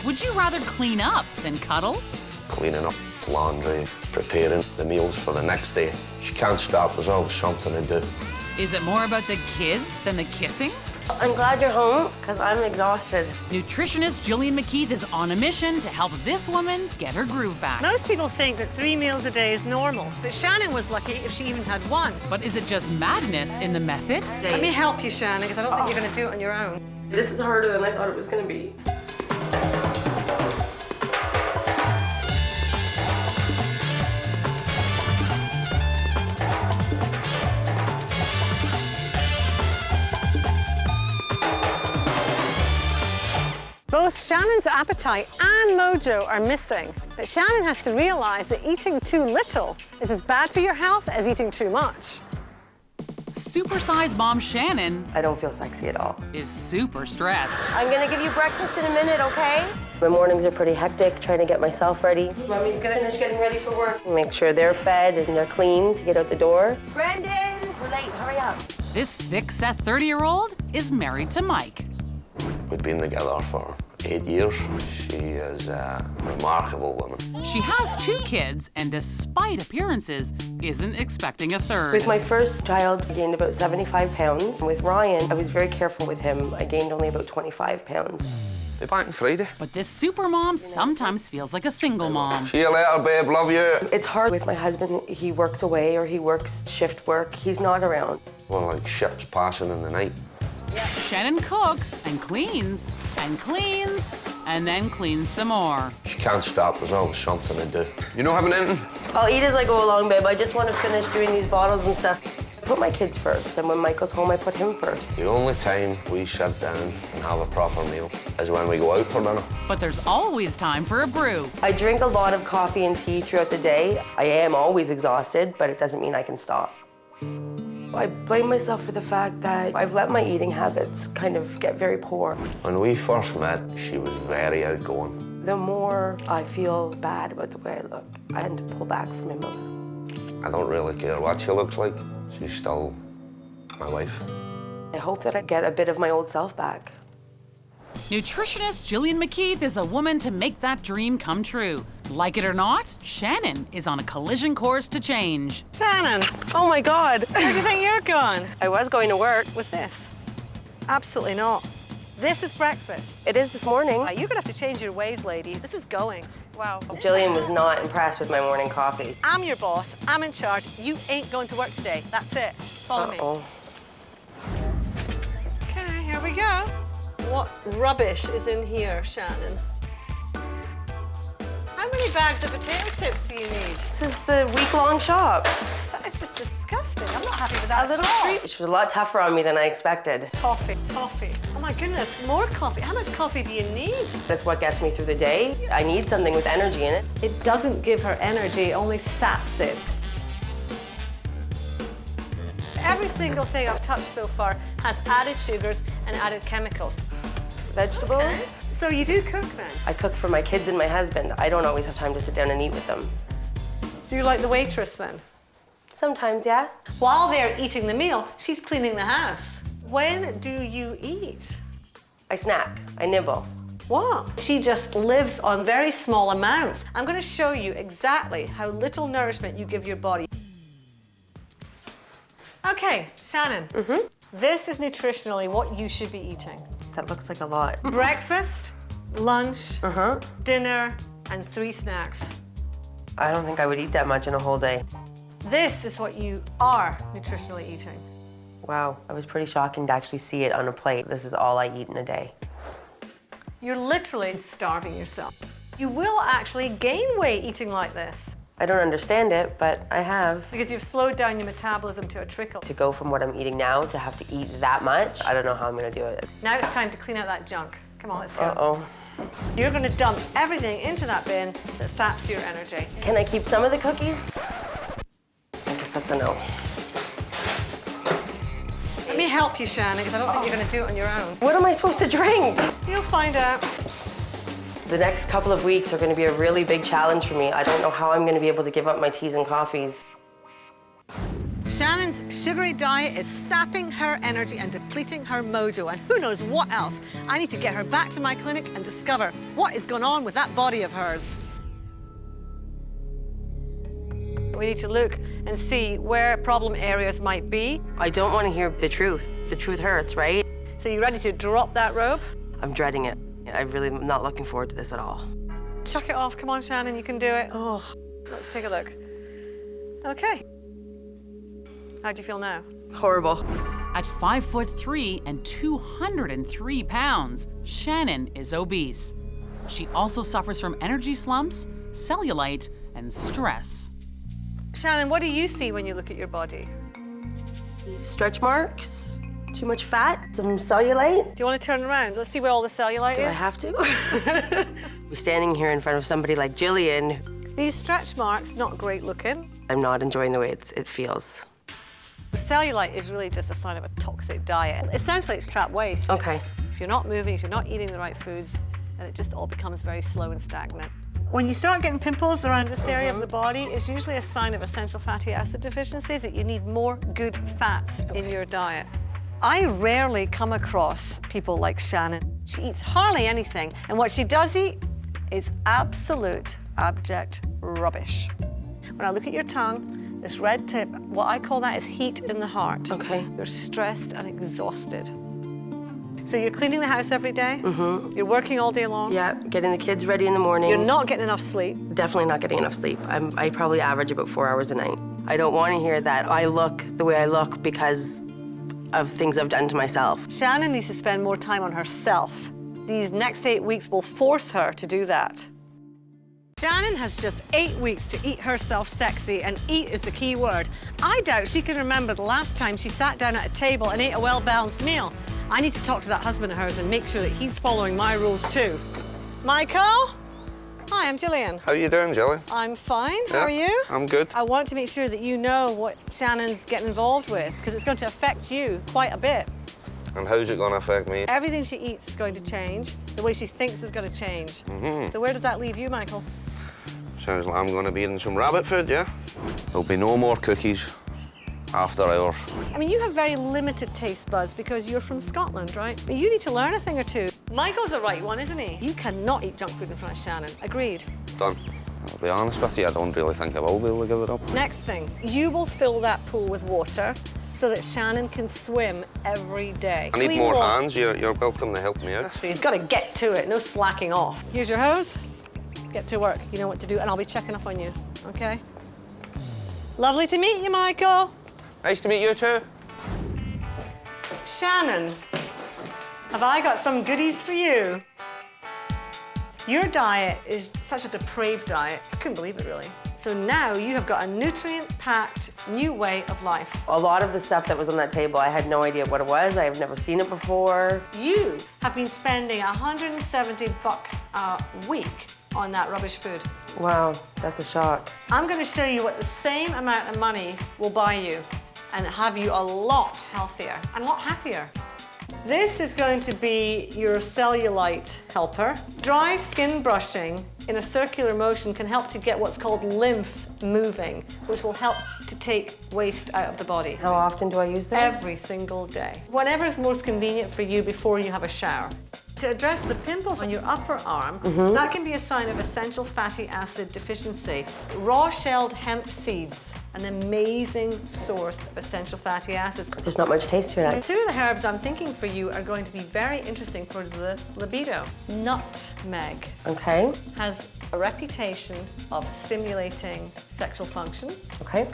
Would you rather clean up than cuddle? Cleaning up, laundry, preparing the meals for the next day. She can't stop, there's always something to do. Is it more about the kids than the kissing? I'm glad you're home, because I'm exhausted. Nutritionist Gillian McKeith is on a mission to help this woman get her groove back. Most people think that 3 meals a day is normal, but Shannon was lucky if she even had 1. But is it just madness in the method? Let me help you, Shannon, because I don't think you're going to do it on your own. This is harder than I thought it was going to be. Both Shannon's appetite and mojo are missing, but Shannon has to realize that eating too little is as bad for your health as eating too much. Supersized mom Shannon I don't feel sexy at all. is super stressed. I'm gonna give you breakfast in a minute, okay? My mornings are pretty hectic, trying to get myself ready. Mommy's gonna finish getting ready for work. Make sure they're fed and they're clean to get out the door. Brandon, we're late, hurry up. This thick-set 30-year-old is married to Mike. We've been together for 8 years. She is a remarkable woman. She has 2 kids and despite appearances, isn't expecting a third. With my first child, I gained about 75 pounds. With Ryan, I was very careful with him. I gained only about 25 pounds. Be back on Friday. But this super mom sometimes feels like a single mom. See you later, babe, love you. It's hard with my husband. He works away or he works shift work. He's not around. Well, like ships passing in the night. Shannon cooks and cleans and then cleans some more. She can't stop, there's always something to do. You not having anything? I'll eat as I go along, babe. I just want to finish doing these bottles and stuff. I put my kids first, and when Mike goes home, I put him first. The only time we sit down and have a proper meal is when we go out for dinner. But there's always time for a brew. I drink a lot of coffee and tea throughout the day. I am always exhausted, but it doesn't mean I can stop. I blame myself for the fact that I've let my eating habits kind of get very poor. When we first met, she was very outgoing. The more I feel bad about the way I look, I had to pull back from him a little. I don't really care what she looks like. She's still my wife. I hope that I get a bit of my old self back. Nutritionist Gillian McKeith is a woman to make that dream come true. Like it or not, Shannon is on a collision course to change. Shannon, Oh my God. where do you think you're going? I was going to work. With this? Absolutely not. This is breakfast. It is this morning. You're gonna have to change your ways, lady. This is going. Wow. Gillian was not impressed with my morning coffee. I'm your boss. I'm in charge. You ain't going to work today. That's it. Follow me. Okay, here we go. What rubbish is in here, Shannon? How many bags of potato chips do you need? This is the week-long shop. It's just disgusting. I'm not happy with that A little at all. treat. It was a lot tougher on me than I expected. Coffee, coffee. Oh my goodness, more coffee. How much coffee do you need? That's what gets me through the day. I need something with energy in it. It doesn't give her energy, it only saps it. Every single thing I've touched so far has added sugars and added chemicals. Vegetables? Okay. So you do cook then? I cook for my kids and my husband. I don't always have time to sit down and eat with them. So you're like the waitress then? Sometimes, yeah. While they're eating the meal, she's cleaning the house. When do you eat? I snack. I nibble. What? She just lives on very small amounts. I'm going to show you exactly how little nourishment you give your body. Okay, Shannon. This is nutritionally what you should be eating. That looks like a lot. Breakfast, lunch, dinner, and 3 snacks. I don't think I would eat that much in a whole day. This is what you are nutritionally eating. Wow, it was pretty shocking to actually see it on a plate. This is all I eat in a day. You're literally starving yourself. You will actually gain weight eating like this. I don't understand it, but I have. Because you've slowed down your metabolism to a trickle. To go from what I'm eating now to have to eat that much, I don't know how I'm gonna do it. Now it's time to clean out that junk. Come on, let's go. Uh-oh. You're going to dump everything into that bin that saps your energy. Can I keep some of the cookies? I guess that's a no. Let me help you, Shannon, because I don't think you're going to do it on your own. What am I supposed to drink? You'll find out. The next couple of weeks are going to be a really big challenge for me. I don't know how I'm going to be able to give up my teas and coffees. Shannon's sugary diet is sapping her energy and depleting her mojo, and who knows what else. I need to get her back to my clinic and discover what is going on with that body of hers. We need to look and see where problem areas might be. I don't want to hear the truth. The truth hurts, right? So you ready to drop that robe? I'm dreading it. I really am not looking forward to this at all. Chuck it off. Come on, Shannon, you can do it. Oh, Let's take a look. Okay. How do you feel now? horrible. At 5'3" and 203 pounds, Shannon is obese. She also suffers from energy slumps, cellulite, and stress. Shannon, what do you see when you look at your body? Stretch marks, too much fat, some cellulite. Do you want to turn around? Let's see where all the cellulite is. Do I have to? Standing here in front of somebody like Gillian. These stretch marks, not great looking. I'm not enjoying the way it feels. Cellulite is really just a sign of a toxic diet. Essentially, it's trapped waste. Okay. If you're not moving, if you're not eating the right foods, then it just all becomes very slow and stagnant. When you start getting pimples around this area of the body, it's usually a sign of essential fatty acid deficiencies, that you need more good fats in your diet. I rarely come across people like Shannon. She eats hardly anything, and what she does eat is absolute, abject rubbish. When I look at your tongue, this red tip, what I call that is heat in the heart. Okay. You're stressed and exhausted. So you're cleaning the house every day? Mm-hmm. You're working all day long? Yeah, getting the kids ready in the morning. You're not getting enough sleep? Definitely not getting enough sleep. I probably average about 4 hours a night. I don't want to hear that I look the way I look because of things I've done to myself. Shannon needs to spend more time on herself. These next 8 weeks will force her to do that. Shannon has just 8 weeks to eat herself sexy, and eat is the key word. I doubt she can remember the last time she sat down at a table and ate a well-balanced meal. I need to talk to that husband of hers and make sure that he's following my rules too. Michael? Hi, I'm Gillian. How you doing, Gillian? I'm fine. Yeah, How are you? I'm good. I want to make sure that you know what Shannon's getting involved with, because it's going to affect you quite a bit. And how's it going to affect me? Everything she eats is going to change. The way she thinks is going to change. So where does that leave you, Michael? Sounds like I'm going to be eating some rabbit food, yeah? There'll be no more cookies after hours. I mean, you have very limited taste buds because you're from Scotland, right? But you need to learn a thing or two. Michael's the right one, isn't he? You cannot eat junk food in front of Shannon. Agreed. Done. I'll be honest with you, I don't really think I will be able to give it up. Next thing, you will fill that pool with water so that Shannon can swim every day. I need Clean more water. hands. You're welcome to help me out. So he's got to get to it, no slacking off. Here's your hose. Get to work. You know what to do, and I'll be checking up on you, okay? Lovely to meet you, Michael. Nice to meet you too. Shannon, have I got some goodies for you? Your diet is such a depraved diet. I couldn't believe it, really. So now you have got a nutrient-packed new way of life. A lot of the stuff that was on that table, I had no idea what it was. I have never seen it before. You have been spending $170 a week on that rubbish food. Wow, that's a shock. I'm going to show you what the same amount of money will buy you and have you a lot healthier and a lot happier. This is going to be your cellulite helper. Dry skin brushing in a circular motion can help to get what's called lymph moving, which will help to take waste out of the body. How often do I use this? Every single day. Whatever is most convenient for you before you have a shower. To address the pimples on your upper arm, that can be a sign of essential fatty acid deficiency. Raw shelled hemp seeds, an amazing source of essential fatty acids. There's not much taste to it. Two of the herbs I'm thinking for you are going to be very interesting for the libido. Nutmeg Okay, has a reputation of stimulating sexual function, okay.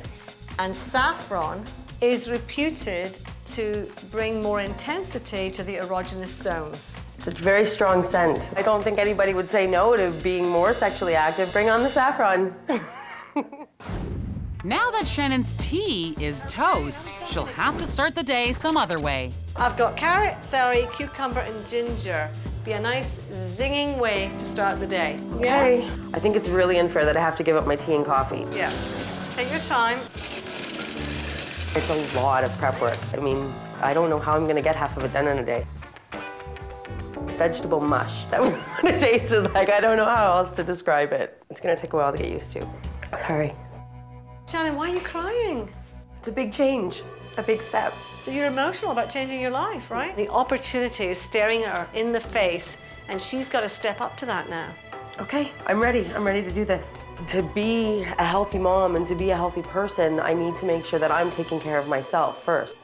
and saffron is reputed to bring more intensity to the erogenous zones. It's a very strong scent. I don't think anybody would say no to being more sexually active. Bring on the saffron. Now that Shannon's tea is toast, she'll have to start the day some other way. I've got carrot, celery, cucumber, and ginger. Be a nice zinging way to start the day. Okay. I think it's really unfair that I have to give up my tea and coffee. Yeah. Take your time. It's a lot of prep work. I mean, I don't know how I'm gonna get half of it done in a day. Vegetable mush, that was what it tasted like. I don't know how else to describe it. It's gonna take a while to get used to. Sorry. Shannon, why are you crying? It's a big change, a big step. So you're emotional about changing your life, right? The opportunity is staring at her in the face, and she's got to step up to that now. Okay, I'm ready. I'm ready to do this. To be a healthy mom and to be a healthy person, I need to make sure that I'm taking care of myself first.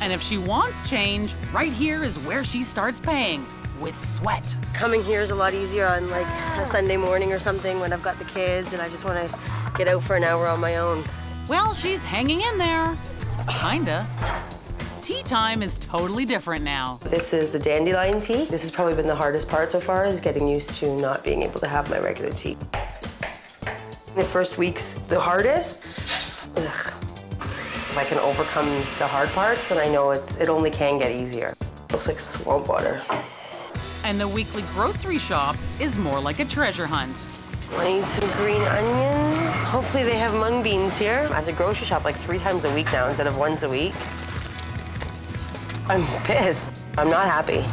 And if she wants change, right here is where she starts paying, with sweat. Coming here is a lot easier on like a Sunday morning or something when I've got the kids and I just want to get out for an hour on my own. Well, she's hanging in there. Kinda. Tea time is totally different now. This is the dandelion tea. This has probably been the hardest part so far, is getting used to not being able to have my regular tea. The first week's the hardest. Ugh. If I can overcome the hard parts, then I know it only can get easier. Looks like swamp water. And the weekly grocery shop is more like a treasure hunt. I need some green onions. Hopefully they have mung beans here. I have to grocery shop like 3 times a week now instead of once a week. I'm pissed. I'm not happy.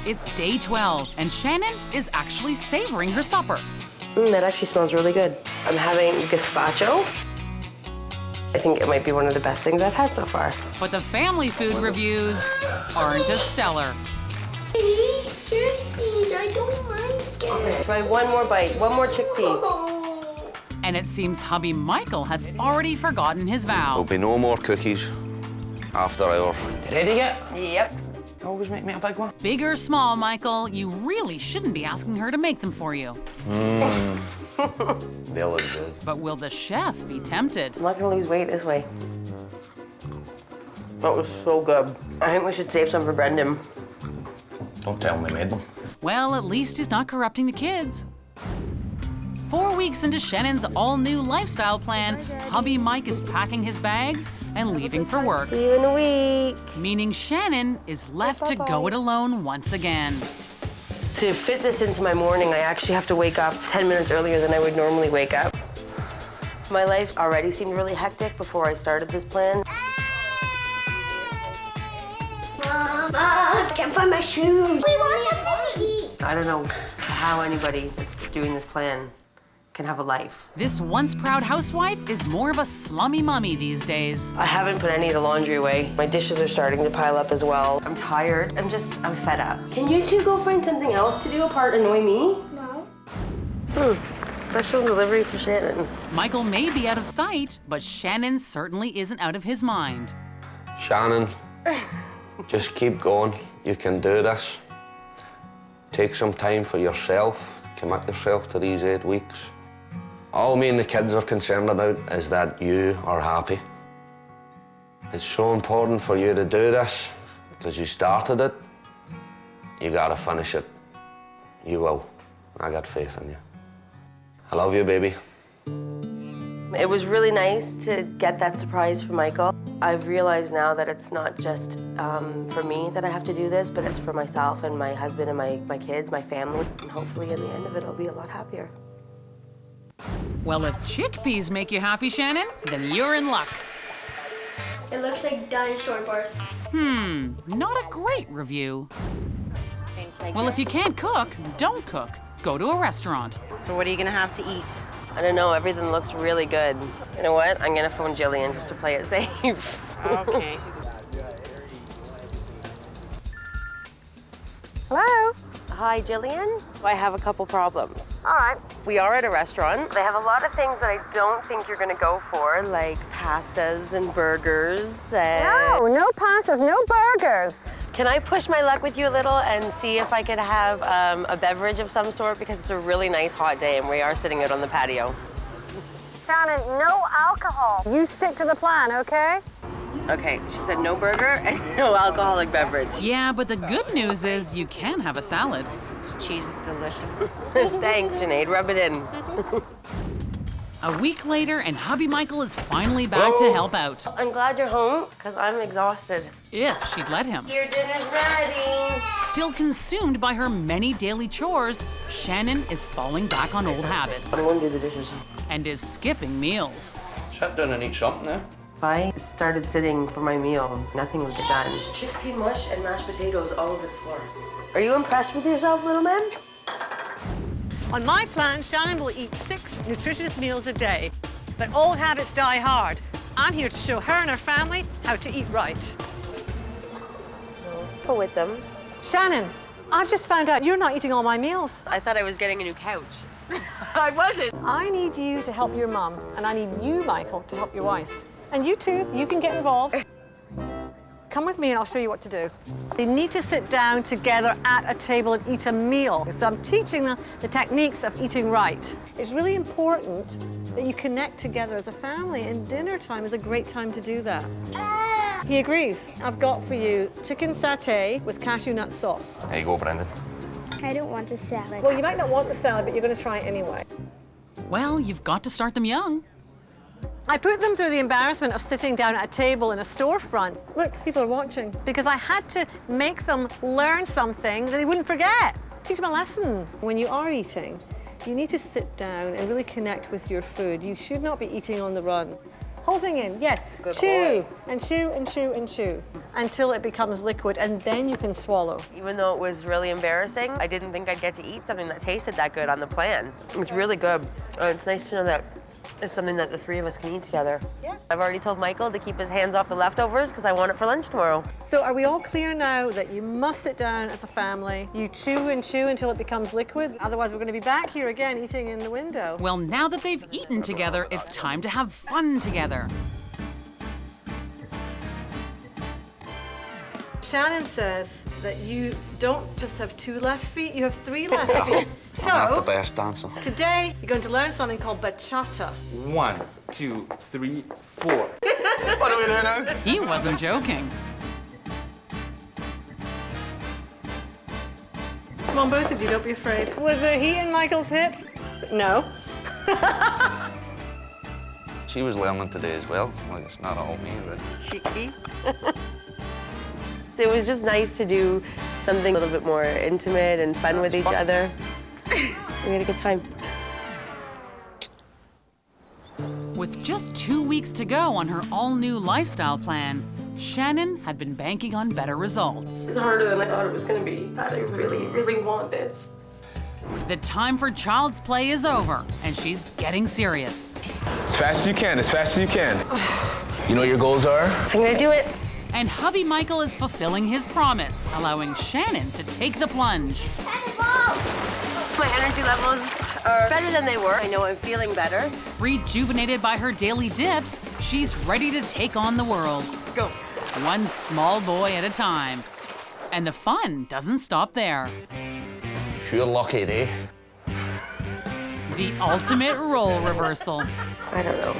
It's day 12, and Shannon is actually savoring her supper. That actually smells really good. I'm having gazpacho. I think it might be one of the best things I've had so far. But the family food reviews aren't as stellar. I hate chickpeas. I don't like it. Try one more bite, one more chickpea. And it seems hubby Michael has already forgotten his There'll vow. be no more cookies after hours. Ready yet? Yep. Always make me a big one. Big or small, Michael, you really shouldn't be asking her to make them for you. They look good. But will the chef be tempted? I'm not gonna lose weight this way. That was so good. I think we should save some for Brendan. Don't tell him they made them. Well, at least he's not corrupting the kids. 4 weeks into Shannon's all-new lifestyle plan, hubby Mike is packing his bags and leaving for work, See you in a week. meaning Shannon is left to go it alone once again. To fit this into my morning, I actually have to wake up 10 minutes earlier than I would normally wake up. My life already seemed really hectic before I started this plan. Mama, can't find my shoes. We want something to eat. I don't know how anybody that's doing this plan can have a life. This once proud housewife is more of a slummy mummy these days. I haven't put any of the laundry away. My dishes are starting to pile up as well. I'm tired. I'm fed up. Can you two go find something else to do apart annoy me? No. Special delivery for Shannon. Michael may be out of sight, but Shannon certainly isn't out of his mind. Shannon, just keep going. You can do this. Take some time for yourself. Commit yourself to these 8 weeks. All me and the kids are concerned about is that you are happy. It's so important for you to do this because you started it. You gotta finish it. You will. I got faith in you. I love you, baby. It was really nice to get that surprise from Michael. I've realized now that it's not just for me that I have to do this, but it's for myself and my husband and my kids, my family. And hopefully in the end of it, I'll be a lot happier. Well, if chickpeas make you happy, Shannon, then you're in luck. It looks like dinosaur bars. Not a great review. Well, if you can't cook, don't cook. Go to a restaurant. So what are you gonna have to eat? I don't know, everything looks really good. You know what? I'm gonna phone Gillian just to play it safe. Okay. Hello? Hi, Gillian. I have a couple problems. All right. We are at a restaurant. They have a lot of things that I don't think you're gonna go for, like pastas and burgers and... No pastas, no burgers. Can I push my luck with you a little and see if I could have a beverage of some sort, because it's a really nice hot day and we are sitting out on the patio. Shannon, no alcohol. You stick to the plan, okay? Okay, she said no burger and no alcoholic beverage. Yeah, but the good news is you can have a salad. This cheese is delicious. Thanks, Sinead, rub it in. A week later, and hubby Michael is finally back to help out. I'm glad you're home, because I'm exhausted. If she'd let him. Your dinner's ready. Still consumed by her many daily chores, Shannon is falling back on old habits I'm going to do the dishes. and is skipping meals. Sit down and eat something now. If I started sitting for my meals, nothing would get done. Chickpea mush and mashed potatoes all over the floor. Are you impressed with yourself, little man? On my plan, Shannon will eat 6 nutritious meals a day. but old habits die hard. I'm here to show her and her family how to eat right. Go with them. Shannon, I've just found out you're not eating all my meals. I thought I was getting a new couch. I wasn't. I need you to help your mum, and I need you, Michael, to help your wife. And you too, you can get involved. Come with me and I'll show you what to do. They need to sit down together at a table and eat a meal. So I'm teaching them the techniques of eating right. It's really important that you connect together as a family, and dinner time is a great time to do that. He agrees. I've got for you chicken satay with cashew nut sauce. There you go, Brendan. I don't want a salad. Well, you might not want the salad, but you're going to try it anyway. Well, you've got to start them young. I put them through the embarrassment of sitting down at a table in a storefront. Look, people are watching. Because I had to make them learn something that they wouldn't forget. Teach them a lesson. When you are eating, you need to sit down and really connect with your food. You should not be eating on the run. Whole thing in, yes. Good chew, boy. and chew, and chew, and chew, until it becomes liquid, and then you can swallow. Even though it was really embarrassing, I didn't think I'd get to eat something that tasted that good on the plan. It's really good. It's nice to know that it's something that the three of us can eat together. Yeah. I've already told Michael to keep his hands off the leftovers because I want it for lunch tomorrow. So are we all clear now that you must sit down as a family, you chew and chew until it becomes liquid? Otherwise, we're going to be back here again eating in the window. Well, now that they've eaten together, it's time to have fun together. Shannon says that you don't just have 2 left feet, you have 3 left feet. I'm not the So, best dancer. today you're going to learn something called bachata. 1, 2, 3, 4. What do we do now? He wasn't joking. Come on, both of you, don't be afraid. Was there heat in Michael's hips? No. She was learning today as well. Like, it's not all me, but... Cheeky. It was just nice to do something a little bit more intimate and fun with each other. We had a good time. With just 2 weeks to go on her all-new lifestyle plan, Shannon had been banking on better results. It's harder than I thought it was going to be. I really, really want this. The time for child's play is over, and she's getting serious. As fast as you can, as fast as you can. You know what your goals are? I'm going to do it. And hubby Michael is fulfilling his promise, allowing Shannon to take the plunge. My energy levels are better than they were. I know I'm feeling better. Rejuvenated by her daily dips, she's ready to take on the world. Go. One small boy at a time. And the fun doesn't stop there. Pure lucky day. The ultimate role reversal. I don't know.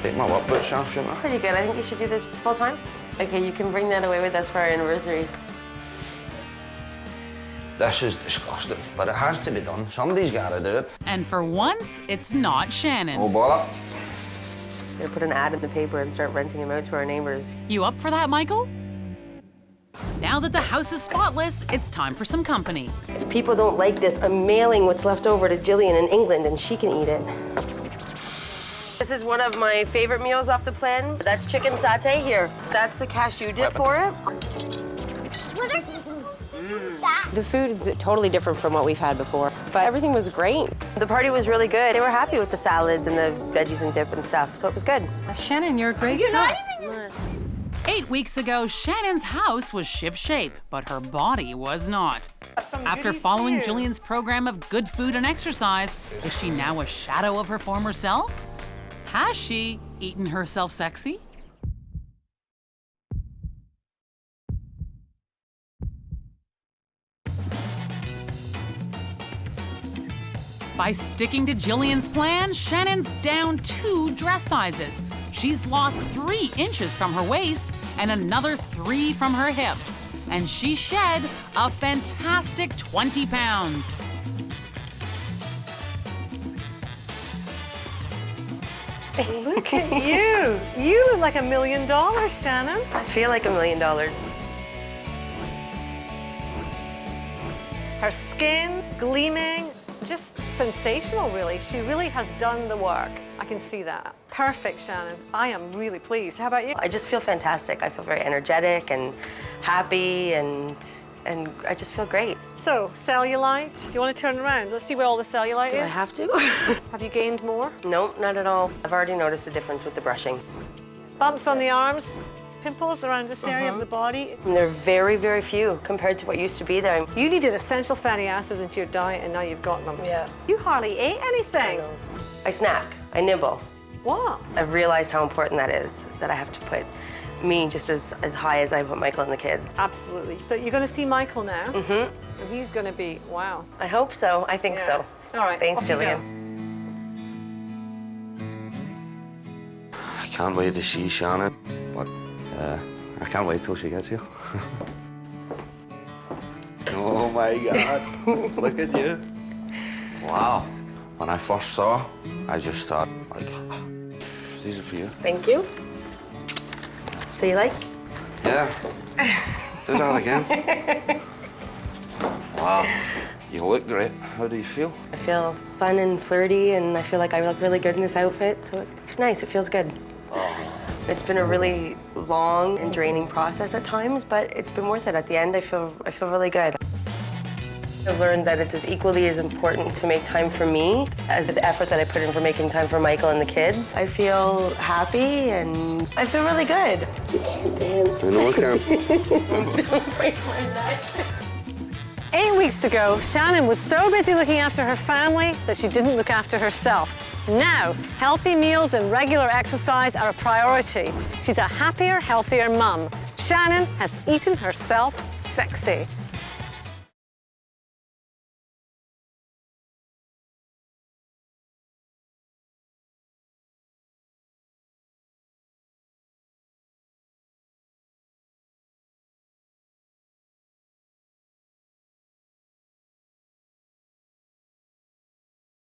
Take my work boots off, shouldn't I? Pretty good. I think you should do this full time. Okay, you can bring that away with us for our anniversary. This is disgusting, but it has to be done. Somebody's got to do it. And for once, it's not Shannon. Oh, bother. We're gonna put an ad in the paper and start renting them out to our neighbors. You up for that, Michael? Now that the house is spotless, it's time for some company. If people don't like this, I'm mailing what's left over to Gillian in England and she can eat it. This is one of my favorite meals off the plan. That's chicken satay here. That's the cashew dip for it. What are you supposed to do that? The food is totally different from what we've had before, but everything was great. The party was really good. They were happy with the salads and the veggies and dip and stuff, so it was good. Shannon, you're a great You're not cook. even 8 weeks ago, Shannon's house was shipshape, but her body was not. After following Gillian's program of good food and exercise, is she now a shadow of her former self? Has she eaten herself sexy? By sticking to Gillian's plan, Shannon's down 2 dress sizes. She's lost 3 inches from her waist and another 3 from her hips. And she shed a fantastic 20 pounds. Look at you. You look like $1 million, Shannon. I feel like $1 million. Her skin gleaming, just sensational, really. She really has done the work. I can see that. Perfect, Shannon. I am really pleased. How about you? I just feel fantastic. I feel very energetic and happy and and I just feel great. So, cellulite, do you want to turn around? Let's see where all the cellulite is. Do I have to? Have you gained more? Nope, not at all. I've already noticed a difference with the brushing. Bumps on the arms, pimples around this area of the body. And they're very, very few compared to what used to be there. You needed essential fatty acids into your diet and now you've got them. Yeah. You hardly ate anything. I snack, I nibble. What? I've realized how important that is, that I have to put me just as high as I put Michael and the kids. Absolutely. So you're going to see Michael now. And he's going to be, wow. I hope so, I think so. All right. Thanks, off you go. Gillian. I can't wait to see Shannon, but I can't wait till she gets here. Oh my God, look at you. Wow. When I first saw her, I just thought, like, these are for you. Thank you. So you like? Yeah. Do that again. Wow. You look great. How do you feel? I feel fun and flirty, and I feel like I look really good in this outfit, so it's nice, it feels good. It's been a really long and draining process at times, but it's been worth it at the end. I feel really good. I've learned that it's as equally as important to make time for me as the effort that I put in for making time for Michael and the kids. I feel happy and I feel really good. You can't dance. I know I can. Don't break my neck. 8 weeks ago, Shannon was so busy looking after her family that she didn't look after herself. Now, healthy meals and regular exercise are a priority. She's a happier, healthier mum. Shannon has eaten herself sexy.